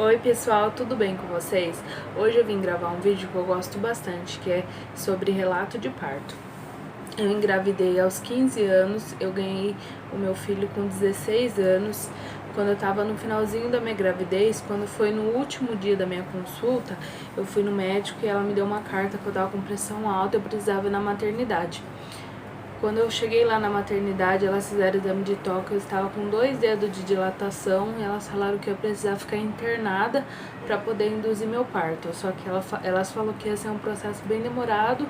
Oi pessoal, tudo bem com vocês? Hoje eu vim gravar um vídeo que eu gosto bastante, que é sobre relato de parto. Eu engravidei aos 15 anos, eu ganhei o meu filho com 16 anos. Quando eu tava no finalzinho da minha gravidez, quando foi no último dia da minha consulta, eu fui no médico e ela me deu uma carta que eu tava com pressão alta, eu precisava ir na maternidade. Quando eu cheguei lá na maternidade, elas fizeram o exame de toque, eu estava com 2 dedos de dilatação e elas falaram que eu ia precisar ficar internada para poder induzir meu parto. Só que elas falaram que ia ser um processo bem demorado,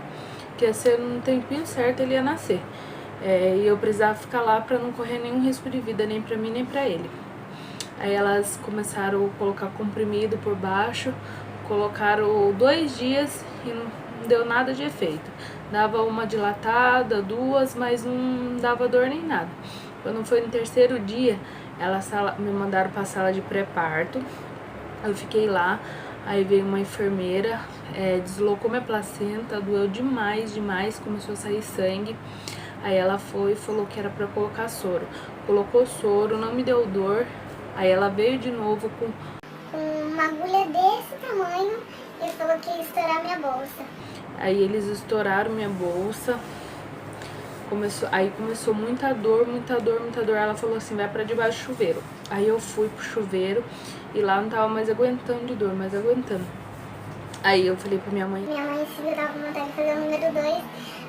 que ia ser no tempinho certo ele ia nascer. E eu precisava ficar lá para não correr nenhum risco de vida, nem para mim nem para ele. Aí elas começaram a colocar comprimido por baixo, colocaram 2 dias e não deu nada de efeito. Dava uma dilatada, 2, mas não dava dor nem nada. Quando foi no 3º dia, elas me mandaram para a sala de pré-parto. Eu fiquei lá, aí veio uma enfermeira, deslocou minha placenta, doeu demais, começou a sair sangue. Aí ela foi e falou que era para colocar soro. Colocou soro, não me deu dor. Aí ela veio de novo com uma agulha desse tamanho e falou que ia estourar minha bolsa. Aí eles estouraram minha bolsa. Aí começou muita dor. Ela falou assim, vai pra debaixo do chuveiro. Aí eu fui pro chuveiro e lá não tava mais aguentando de dor, Aí eu falei pra minha mãe. Minha mãe se virava com vontade de fazer o número 2. Aí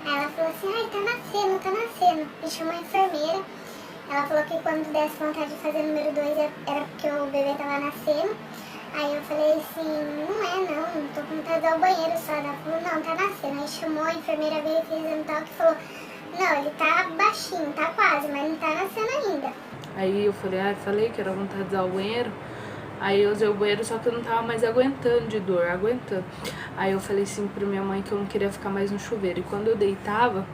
ela falou assim, ai, tá nascendo. E chamou a enfermeira. Ela falou que quando desse vontade de fazer o número 2 era porque o bebê tava nascendo. Aí eu falei assim, não tô com vontade de dar o banheiro só. Ela falou, não, tá nascendo. Aí chamou a enfermeira, veio e fez exame tal, que falou, não, ele tá baixinho, tá quase, mas não tá nascendo ainda. Aí eu falei que era vontade de usar o banheiro. Aí eu usei o banheiro, só que eu não tava mais aguentando de dor, Aí eu falei assim pra minha mãe que eu não queria ficar mais no chuveiro. E quando eu deitava,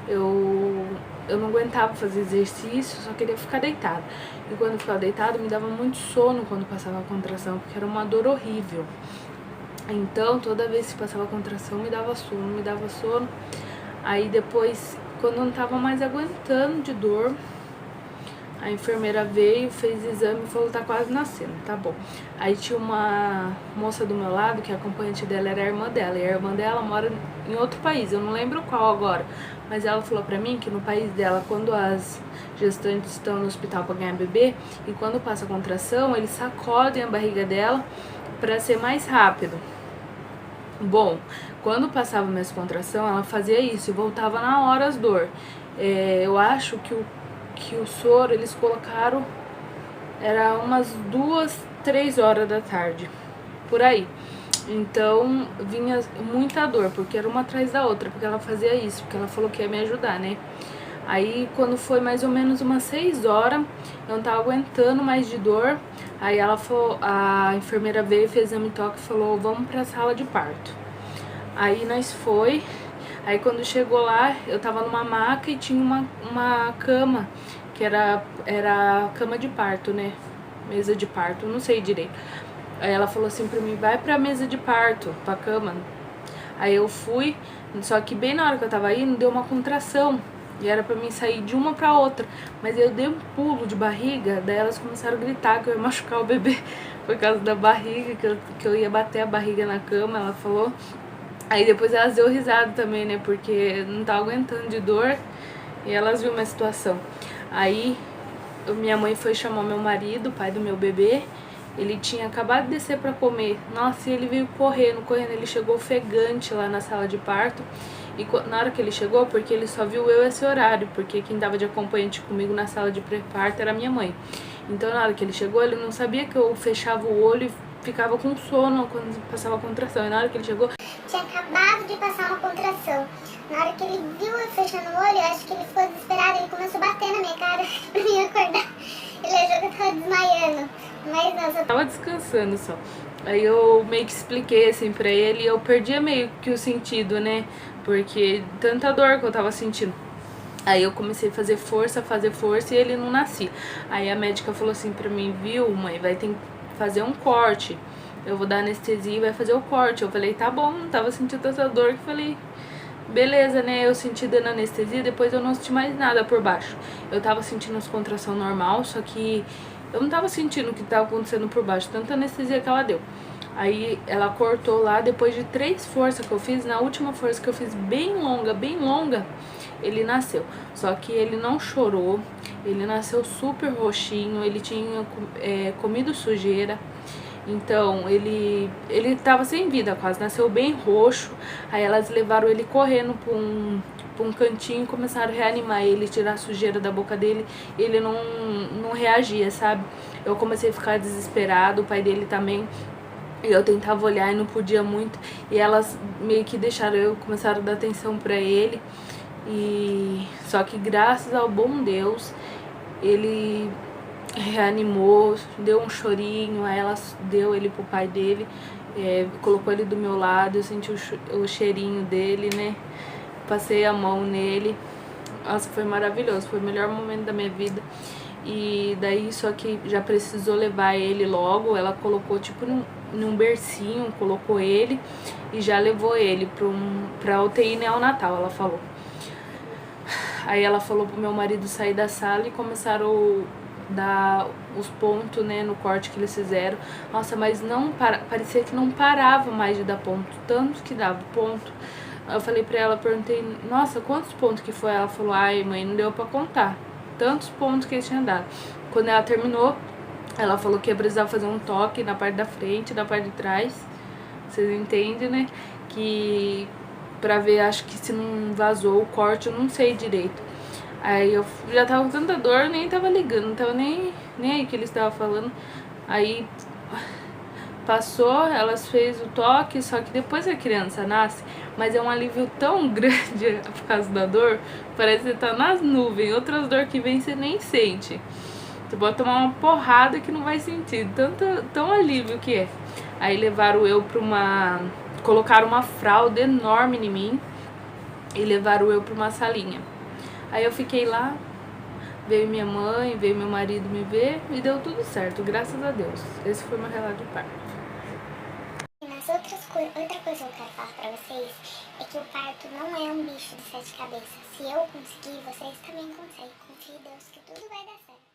eu não aguentava fazer exercício, só queria ficar deitada. E quando eu ficava deitada, me dava muito sono quando passava a contração, porque era uma dor horrível. Então, toda vez que passava a contração, me dava sono. Aí depois, quando eu não tava mais aguentando de dor, a enfermeira veio, fez exame e falou, tá quase nascendo, tá bom. Aí tinha uma moça do meu lado, que a acompanhante dela era a irmã dela, e a irmã dela mora em outro país, eu não lembro qual agora, mas ela falou pra mim que no país dela, quando as gestantes estão no hospital pra ganhar bebê, e quando passa a contração, eles sacodem a barriga dela pra ser mais rápido. Bom, quando passava minha contração, ela fazia isso e voltava na hora as dor. Eu acho que o soro eles colocaram, era umas 2, 3 horas da tarde, por aí. Então vinha muita dor, porque era uma atrás da outra, porque ela fazia isso, porque ela falou que ia me ajudar, né? Aí quando foi mais ou menos umas 6 horas, eu não tava aguentando mais de dor. Aí ela falou, a enfermeira veio, fez exame toque e falou, vamos pra sala de parto. Aí nós foi. Aí quando chegou lá, eu tava numa maca e tinha uma cama, que era cama de parto, né? Mesa de parto, não sei direito. Aí ela falou assim pra mim, vai pra mesa de parto, pra cama. Aí eu fui, só que bem na hora que eu tava indo, deu uma contração. E era pra mim sair de uma pra outra. Mas eu dei um pulo de barriga, daí elas começaram a gritar que eu ia machucar o bebê por causa da barriga, que eu ia bater a barriga na cama, ela falou. Aí depois elas deu risada também, né, porque não tava aguentando de dor e elas viram minha situação. Aí minha mãe foi chamar meu marido, pai do meu bebê, ele tinha acabado de descer pra comer. Nossa, e ele veio correndo, ele chegou ofegante lá na sala de parto. E na hora que ele chegou, porque ele só viu eu esse horário, porque quem dava de acompanhante comigo na sala de pré-parto era minha mãe. Então na hora que ele chegou, ele não sabia que eu fechava o olho e ficava com sono quando passava a contração. E na hora que ele chegou, tinha acabado de passar uma contração. Na hora que ele viu eu fechando o olho, eu acho que ele ficou desesperado, ele começou a bater na minha cara pra mim acordar. Ele achou que eu tava desmaiando, mas não, só tava descansando só. Aí eu meio que expliquei assim pra ele e eu perdia meio que o sentido, né? Porque tanta dor que eu tava sentindo. Aí eu comecei a fazer força e ele não nascia. Aí a médica falou assim pra mim, viu, mãe, vai ter que fazer um corte. Eu vou dar anestesia e vai fazer o corte. Eu falei, tá bom, não tava sentindo tanta dor que falei, beleza, né? Eu senti dando anestesia, depois eu não senti mais nada por baixo. Eu tava sentindo as contrações normal, só que Eu não tava sentindo o que tava acontecendo por baixo, tanta anestesia que ela deu. Aí ela cortou lá, depois de 3 forças que eu fiz, na última força que eu fiz bem longa, ele nasceu. Só que ele não chorou, ele nasceu super roxinho, ele tinha comido sujeira. Então, ele tava sem vida quase, nasceu bem roxo. Aí elas levaram ele correndo pra um cantinho e começaram a reanimar ele, tirar a sujeira da boca dele. Ele não reagia, sabe? Eu comecei a ficar desesperado, o pai dele também. Eu tentava olhar e não podia muito. E elas meio que deixaram começaram a dar atenção pra ele. E só que graças ao bom Deus, ele reanimou, deu um chorinho, aí ela deu ele pro pai dele, colocou ele do meu lado, eu senti o cheirinho dele, né? Passei a mão nele. Nossa, foi maravilhoso, foi o melhor momento da minha vida. E daí só que já precisou levar ele logo, ela colocou tipo num bercinho, colocou ele e já levou ele pra UTI neonatal, ela falou. Aí ela falou pro meu marido sair da sala e começaram a dar os pontos, né, no corte que eles fizeram. Nossa, mas não parecia que não parava mais de dar ponto, tanto que dava ponto. Eu falei pra ela, perguntei, nossa, quantos pontos que foi? Ela falou, ai mãe, não deu pra contar, tantos pontos que ele tinha dado. Quando ela terminou, ela falou que ia precisar fazer um toque na parte da frente, na parte de trás. Vocês entendem, né? Que pra ver, acho que se não vazou o corte, eu não sei direito. Aí eu já tava com tanta dor, nem tava ligando, não tava nem aí que eles estavam falando. Aí passou, elas fez o toque, só que depois que a criança nasce, mas é um alívio tão grande por causa da dor, parece que você tá nas nuvens, outras dores que vem você nem sente. Você pode tomar uma porrada que não vai sentir, tão alívio que é. Aí levaram eu pra colocaram uma fralda enorme em mim e levaram eu pra uma salinha. Aí eu fiquei lá, veio minha mãe, veio meu marido me ver e deu tudo certo, graças a Deus. Esse foi meu relato de parto. Outra coisa que eu quero falar pra vocês é que o parto não é um bicho de 7 cabeças. Se eu conseguir, vocês também conseguem. Confie em Deus que tudo vai dar certo.